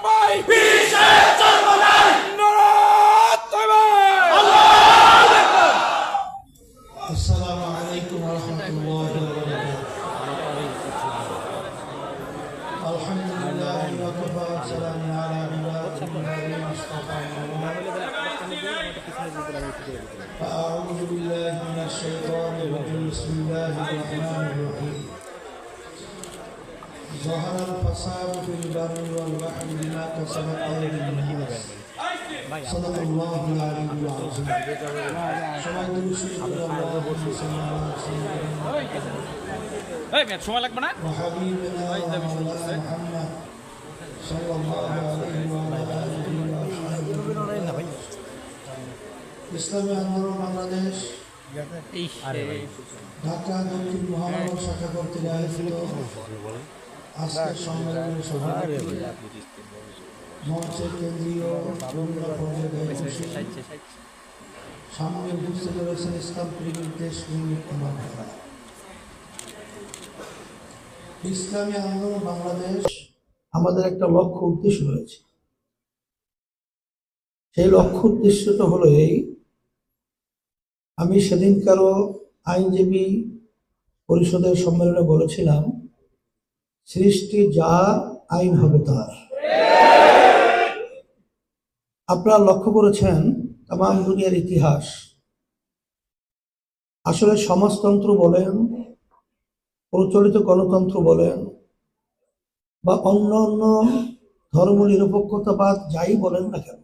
পাই বিশেষ সর্বদাই নারাত তাকবীর আল্লাহু আকবার। আসসালামু আলাইকুম ওয়া রাহমাতুল্লাহি ওয়া বারাকাতুহু। আলহামদুলিল্লাহি ওয়া কাফা ওয়া সালামুন আলা ইবাদিহিল্লাযিনা ইসতাফা। أعوذ بالله من الشيطان الرجيم بسم الله الرحمن الرحيم ظهر الفساد في البر والبحر بما كسبت أيدي الناس صدق الله العلي العظيم সবাই সময় লাগবে না وحبيبنا ومولانا محمد صلى الله عليه وعلى آله وصحبه ইসলামী আন্দোলন বাংলাদেশ ঢাকা দক্ষিণ মহানগর শাখা কর্তৃক আয়োজিত আজকের সম্মেলনের সভাপতি মঞ্চের কেন্দ্রীয় বিভিন্ন পর্যায়ে সামনে উপস্থিত রয়েছেন ইসলাম প্রেমিক দেশ ইসলামী আন্দোলন বাংলাদেশ আমাদের একটা লক্ষ্য উদ্দেশ্য রয়েছে। সেই লক্ষ্য উদ্দেশ্যটা হলো এই, আমি সেদিনকারও আইনজীবী পরিষদের সম্মেলনে বলেছিলাম, সৃষ্টি যার আইন হবে তার। আপনারা লক্ষ্য করেছেন তামাম দুনিয়ার ইতিহাস, আসলে সমাজতন্ত্র বলেন, প্রচলিত গণতন্ত্র বলেন, বা অন্য অন্য ধর্ম নিরপেক্ষতাবাদ যাই বলেন না কেন,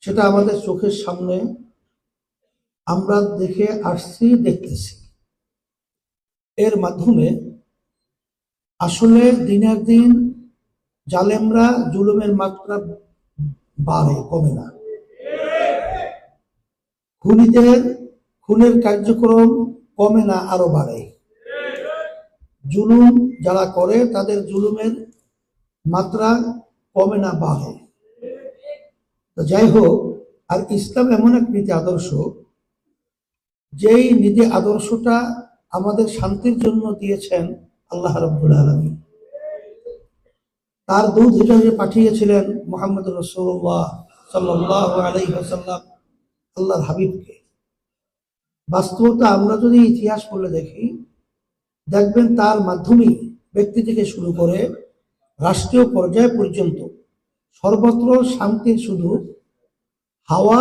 সেটা আমাদের চোখের সামনে আমরা দেখে আসছি, দেখতেছি। এর মাধ্যমে আসলে দিনের দিন জালেমরা জুলুমের মাত্রা বাড়ে, কমে না। খুনিদের খুনের কার্যক্রম কমে না, আরো বাড়ে। জুলুম যারা করে তাদের জুলুমের মাত্রা কমে না, বাড়ে। যাই হোক, আর ইসলাম এমন এক নীতি আদর্শ, যেই নীতি আদর্শটা আমাদের শান্তির জন্য দিয়েছেন আল্লাহ রাব্বুল আলামিন। তার দূত হিসেবে পাঠিয়েছিলেন মুহাম্মদ রাসূলুল্লাহ সাল্লাল্লাহু আলাইহি ওয়াসাল্লাম, আল্লাহর হাবিবকে। বাস্তবতা আমরা যদি ইতিহাস পড়লে দেখি, দেখবেন তার মাধ্যমেই ব্যক্তি থেকে শুরু করে রাষ্ট্রীয় পর্যায় পর্যন্ত সর্বত্র শান্তির শুধু হাওয়া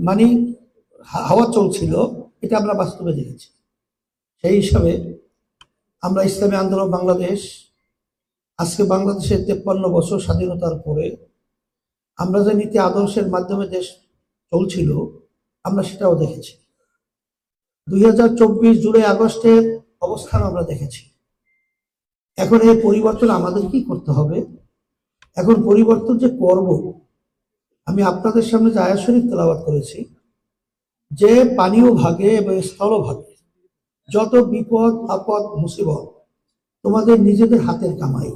মানে হাওয়া চলছিল, এটা আমরা বাস্তবে দেখেছি। সেই হিসাবে আমরা ইসলামী আন্দোলন বাংলাদেশ আজকে বাংলাদেশের 53 বছর স্বাধীনতার পরে আমরা যে নীতি আদর্শের মাধ্যমে দেশ চলছিল, আমরা সেটাও দেখেছি। 2024 জুলাই আগস্টের অবস্থান আমরা দেখেছি। এখন এই পরিবর্তন আমাদের কি করতে হবে? এখন পরিবর্তন যে করব, আমি আপনাদের সামনে যে আয়াত শরীফ তেলাওয়াত করেছি, যে পানীয় ভাগে এবং স্থলভাগে যত বিপদ আপদ মুসিবত তোমাদের নিজেদের হাতের কামাই,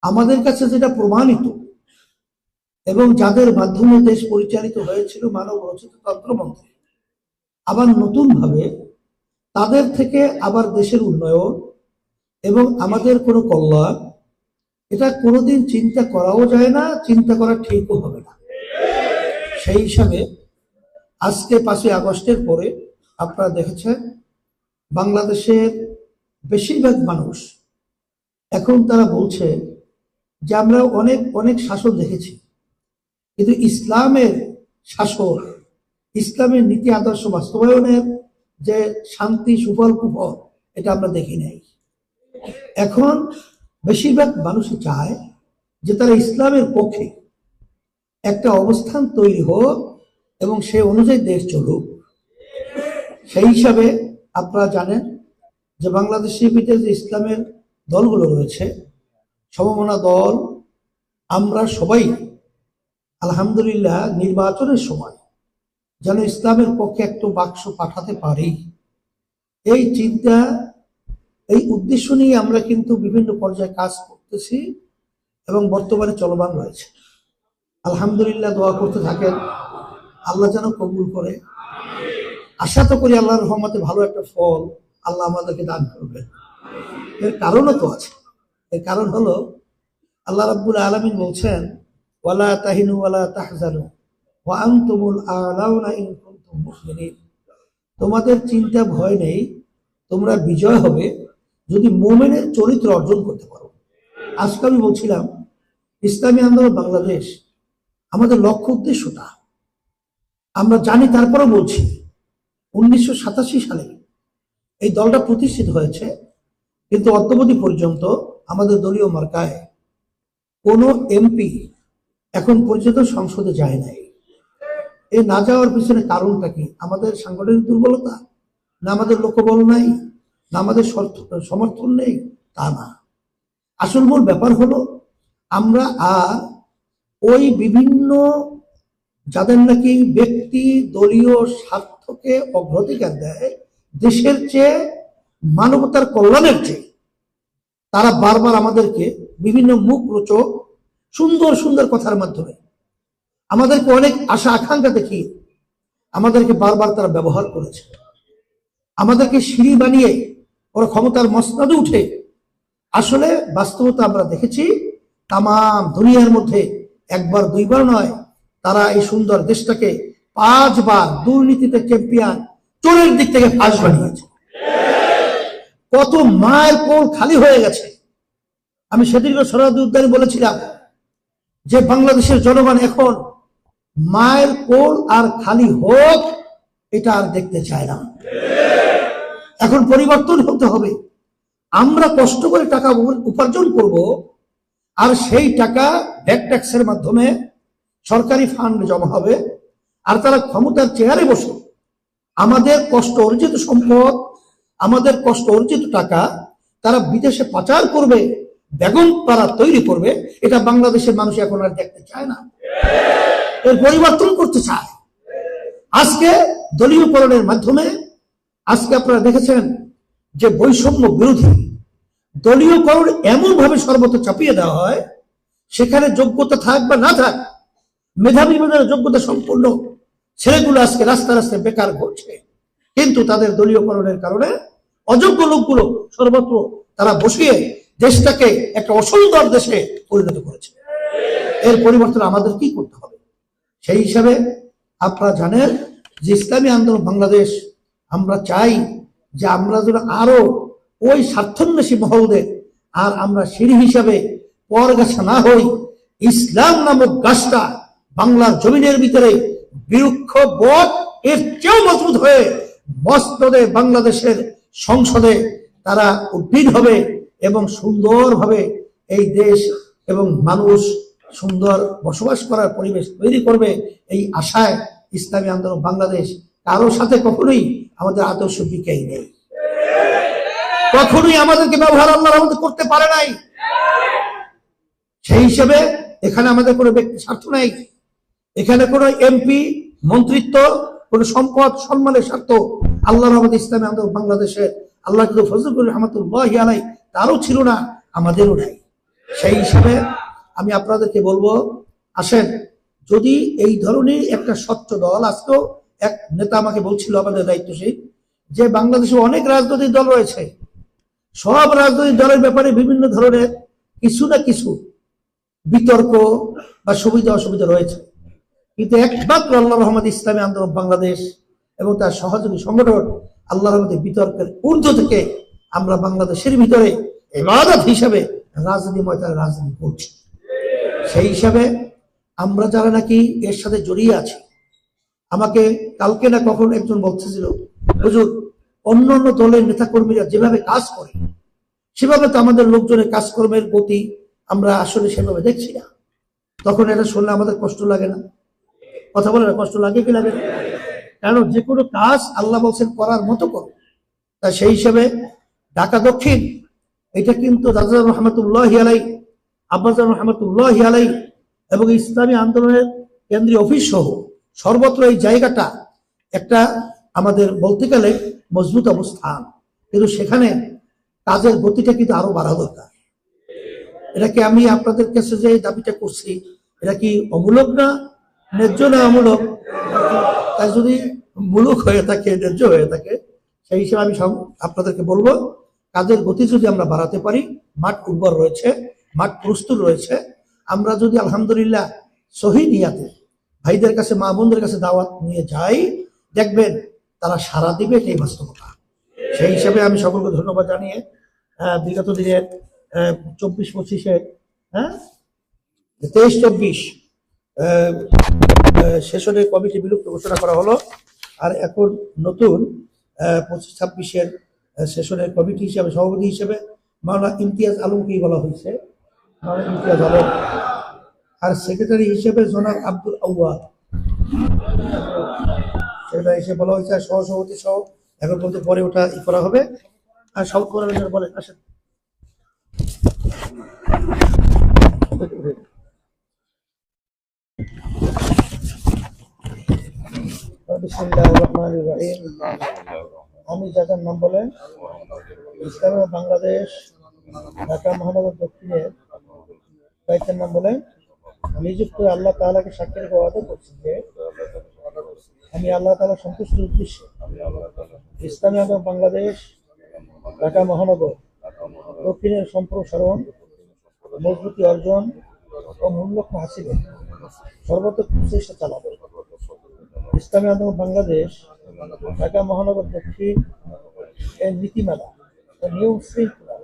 আমাদের কাছে যেটা প্রমাণিত এবং যাদের মাধ্যমে দেশ পরিচালিত হয়েছিল মানব রচিত তন্ত্রমন্ত্রে, আবার নতুন ভাবে তাদের থেকে আবার দেশের উন্নয়ন এবং আমাদের কোনো কল্যাণ, এটা কোনোদিন চিন্তা করাও যায় না, চিন্তা করা ঠিকও হবে না। সেই হিসাবে আজকে 5ই আগস্টের পরে আপনারা দেখেছেন বাংলাদেশের বেশিরভাগ মানুষ এখন তারা বলছে যে আমরা অনেক অনেক শাসন দেখেছি, কিন্তু ইসলামের শাসন, ইসলামের নীতি আদর্শ বাস্তবায়নের যে শান্তি সুফল কুফল, এটা আমরা দেখি নাই। এখন বেশিরভাগ মানুষই চায় যে তারা ইসলামের পক্ষে একটা অবস্থান তৈরি হোক এবং সে অনুযায়ী দেশ চলুক। সেই হিসাবে আপনারা জানেন যে বাংলাদেশের ভিতরে যে ইসলামের দলগুলো রয়েছে, সমমনা দল, আমরা সবাই আলহামদুলিল্লাহ নির্বাচনের সময় যেন ইসলামের পক্ষে একটা বাক্স পাঠাতে পারি, এই চিন্তা, এই উদ্দেশ্য নিয়ে আমরা কিন্তু বিভিন্ন পর্যায়ে কাজ করতেছি এবং বর্তমানে চলমান রয়েছে। আলহামদুলিল্লাহ, দোয়া করতে থাকেন, আল্লাহ যেন কবুল করে। আশা তো করি আল্লাহর রহমতে ভালো একটা ফল আল্লাহ আমাদেরকে দান করবেন। এর কারণও তো আছে, এর কারণ হলো আল্লাহ রাব্বুল আলামিন বলছেন, ওয়ালা তাহিনু ওয়ালা তাহজানু ওয়া আনতুমুল আ'লাউনা ইন কুনতুম মুমিনিন। তোমাদের চিন্তা ভয় নেই, তোমরা বিজয় হবে যদি মুমিনের চরিত্র অর্জন করতে পারো। আজকে আমি বলছিলাম ইসলামী আন্দোলন বাংলাদেশ আমাদের লক্ষ্য উদ্দেশ্যটা আমরা জানি, তারপরে বলছি 1987 সালে এই দলটা প্রতিষ্ঠিত হয়েছে, কিন্তু অদ্যাবধি পর্যন্ত আমাদের দলীয় মার্কায় কোনো এমপি এখন পর্যন্ত সংসদে যায় নাই। এই না যাওয়ার পিছনে কারণটা কি? আমাদের সাংগঠনিক দুর্বলতা, না আমাদের লোকবল নাই, না আমাদের সমর্থন নেই? তা না, আসল মূল ব্যাপার হলো আমরা আর ওই বিভিন্ন যাদের নাকি ব্যক্তি দলীয় স্বার্থকে অগ্রাধিকার দেয় দেশের চেয়ে, মানবতার কল্যাণের চেয়ে, তারা বারবার আমাদেরকে বিভিন্ন মুখরোচক সুন্দর সুন্দর কথার মাধ্যমে আমাদেরকে অনেক আশা আকাঙ্ক্ষা দেখিয়ে আমাদেরকে বারবার তারা ব্যবহার করেছে। আমাদেরকে সিঁড়ি বানিয়ে ওরা ক্ষমতার মসনদে উঠে, আসলে বাস্তবতা আমরা দেখেছি তাম দুনিয়ার মধ্যে একবার দুইবার নয়, তারা এই সুন্দর দেশটাকে 5 বার দুর্নীতিতে চ্যাম্পিয়ন, চোরের দিক থেকে ফাঁস বানিয়েছে। কত মায়ের কোল খালি হয়ে গেছে। আমি সেদিন সরহদি উদ্যানে বলেছিলাম যে বাংলাদেশের জনগণ এখন মায়ের কোল আর খালি হোক এটা আর দেখতে চায় না। এখন পরিবর্তন হতে হবে। আমরা কষ্ট করে টাকা উপার্জন করব, আর সেই টাকা ভ্যাট ট্যাক্সের মাধ্যমে সরকারি ফান্ড জমা হবে, আর তারা ক্ষমতার চেয়ারে বসে আমাদের কষ্ট অর্জিত সম্পদ, আমাদের কষ্ট অর্জিত টাকা তারা বিদেশে পাচার করবে, বেগম পাড়া তৈরি করবে। এটা বাংলাদেশের মানুষ এখন আর দেখতে চায় না, এর পরিবর্তন করতে চায়। আজকে দলীয়করণের মাধ্যমে আজকে আপনারা দেখেছেন যে বৈষম্য বিরোধী দলীয়করণ এমন ভাবে সর্বত্র চাপিয়ে দেওয়া হয়, সেখানে যোগ্যতা থাক বা না থাক, মেধাবী যোগ্যতা সম্পূর্ণ ছেলেগুলো আজকে রাস্তা রাস্তায় বেকার ঘুরছে, কিন্তু তাদের দলীয়করণের কারণে অযোগ্য লোকগুলো সর্বত্র তারা বসিয়ে দেশটাকে একটা অসুন্দর দেশে পরিণত করেছে। এর পরিবর্তন আমাদের কি করতে হবে? সেই হিসাবে আপনারা জানেন যে ইসলামী আন্দোলন বাংলাদেশ আমরা চাই যে আমরা যেন আরো ওই স্বার্থান্বেষী মহলদের আর আমরা সিঁড়ি হিসাবে পরগাছা না হই, ইসলাম নামক গাছটা বাংলার জমিনের ভিতরে বৃক্ষ বট এর চেয়েও মজবুত হয়ে মসনদে বাংলাদেশের সংসদে তারা উদ্ভিদ হবে এবং সুন্দরভাবে এই দেশ এবং মানুষ সুন্দর বসবাস করার পরিবেশ তৈরি করবে। এই আশায় ইসলামী আন্দোলন বাংলাদেশ কারোর সাথে কখনোই আমাদের আদর্শ বিক্রি নেই, কখনোই আমাদেরকে ব্যবহার আল্লাহর মধ্যে করতে পারে নাই। সেই হিসেবে এখানে আমাদের কোনো ব্যক্তি স্বার্থ নেই, এখানে কোনো এমপি মন্ত্রিত্ব, কোনো সম্পদ সম্মানের স্বার্থ আল্লাহর রহমতে ইসলামী আন্দোলন বাংলাদেশের আল্লাহ ফজলুর রহমতুল্লাহি আলাইহি তারও ছিল না, আমাদেরও নাই। সেই হিসাবে আমি আপনাদেরকে বলবো, আসেন যদি এই ধরনের একটা স্বচ্ছ দল, আজকেও এক নেতা আমাকে বলছিল আমাদের দায়িত্বশীল যে বাংলাদেশে অনেক রাজনৈতিক দল রয়েছে, সব রাজনৈতিক দলের ব্যাপারে বিভিন্ন ধরনের কিছু না কিছু বিতর্ক বা সুবিধা অসুবিধা রয়েছে, কিন্তু একমাত্র আল্লাহ রহমত ইসলামী আন্দোলন বাংলাদেশ এবং তার সহযোগী সংগঠন আল্লাহ রহমতের বিতর্কের ঊর্ধ্ব থেকে আমরা বাংলাদেশের ভিতরে ইবাদত হিসাবে রাজনীতি ময়দানে রাজনীতি করছি। সেই হিসাবে আমরা যারা নাকি এর সাথে জড়িয়ে আছি, আমাকে কালকে না কখন একজন বলতেছিল, হুজুর অন্য অন্য দলের নেতাকর্মীরা যেভাবে কাজ করে সেভাবে তো আমাদের লোকজনের কাজকর্মের গতি আমরা আসলে সেভাবে দেখছি না। তখন এটা শুনলে আমাদের কষ্ট লাগে না? কথা বলে না, কষ্ট লাগে কি লাগে না? কারণ যে কোনো কাজ আল্লাহ বলছেন করার মতো করো। তা সেই হিসাবে ঢাকা দক্ষিণ এটা কিন্তু দাদা রহমতুল্লাহি আলাই, আব্বাজান রহমতুল্লাহি আলাই এবং ইসলামী আন্দোলনের কেন্দ্রীয় অফিস সহ সর্বত্র এই জায়গাটা একটা আমাদের বলতে গেলে মজবুত অবস্থান, কিন্তু সেখানে কাজের গতিটা কিন্তু আরো বাড়া দরকার। এটাকে আমি আপনাদের কাছে যে দাবিটা করছি, এটা কি অমূলক না, ন্যায্য না অমূলক? তাই যদি মূলক হয়ে থাকে, ন্যায্য হয়ে থাকে, সেই হিসেবে আমি আপনাদেরকে বলবো কাজের গতি যদি আমরা বাড়াতে পারি, মাঠ উর্বর রয়েছে, মাঠ প্রস্তুত রয়েছে, আমরা যদি আলহামদুলিল্লাহ সহি নিয়াতে ভাইদের কাছে, মা বোনদের কাছে দাওয়াত নিয়ে যাই, দেখবেন তারা সাড়া দিবে, এটাই বাস্তবতা। সেই হিসাবে আমি সকলকে ধন্যবাদ জানিয়ে বিগত দিনের 24-25-এ, হ্যাঁ 23-24 সেশনের কমিটি বিলুপ্ত ঘোষণা করা হলো। আর এখন নতুন 25-26-এর সেশনের কমিটি হিসাবে, সভাপতি হিসেবে মাওলানা ইমতিয়াজ আলমকেই বলা হয়েছে, মাওলানা ইমতিয়াজ আলম। আর সেক্রেটারি হিসেবে জনাব আব্দুল আউয়াল, সেক্রেটারি হিসেবে বলা হয়েছে, আর সহসভাপতি সহ এখন পর্যন্ত পরে ওটা করা হবে। আর সব করার জন্য বলেন, আসেন। বিসমিল্লাহির রহমানির রহিম। আমি জায়গার নাম বলেন, ইসলামী বাংলাদেশ ঢাকা মহানগর দক্ষিণের দায়িত্বের নাম বলেন। নিযুক্ত আল্লাহ তাআলাকে সাক্ষী রেখে ওয়াদা করছি যে আমি আল্লাহ তাআলার সন্তুষ্টির উদ্দেশ্যে ইসলামী আন্দোলন বাংলাদেশ ঢাকা মহানগর দক্ষিণের সম্প্রসারণ, মজবুতি অর্জন ও মূল লক্ষ্য হাসিলে সর্বাত্মক প্রচেষ্টা চালাবে। ইসলামী আন্দোলন বাংলাদেশ ঢাকা মহানগর দক্ষিণ এর নীতিমালা ও নিয়ম শৃঙ্খলা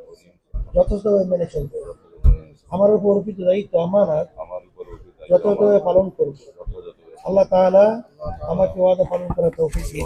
যথাযথভাবে মেনে চলবে। আমার উপর অর্পিত দায়িত্ব আমানত যথাযথভাবে পালন করবে। আল্লাহ তাআলা আমাকে ওয়াদা পালন করার তৌফিক দিন।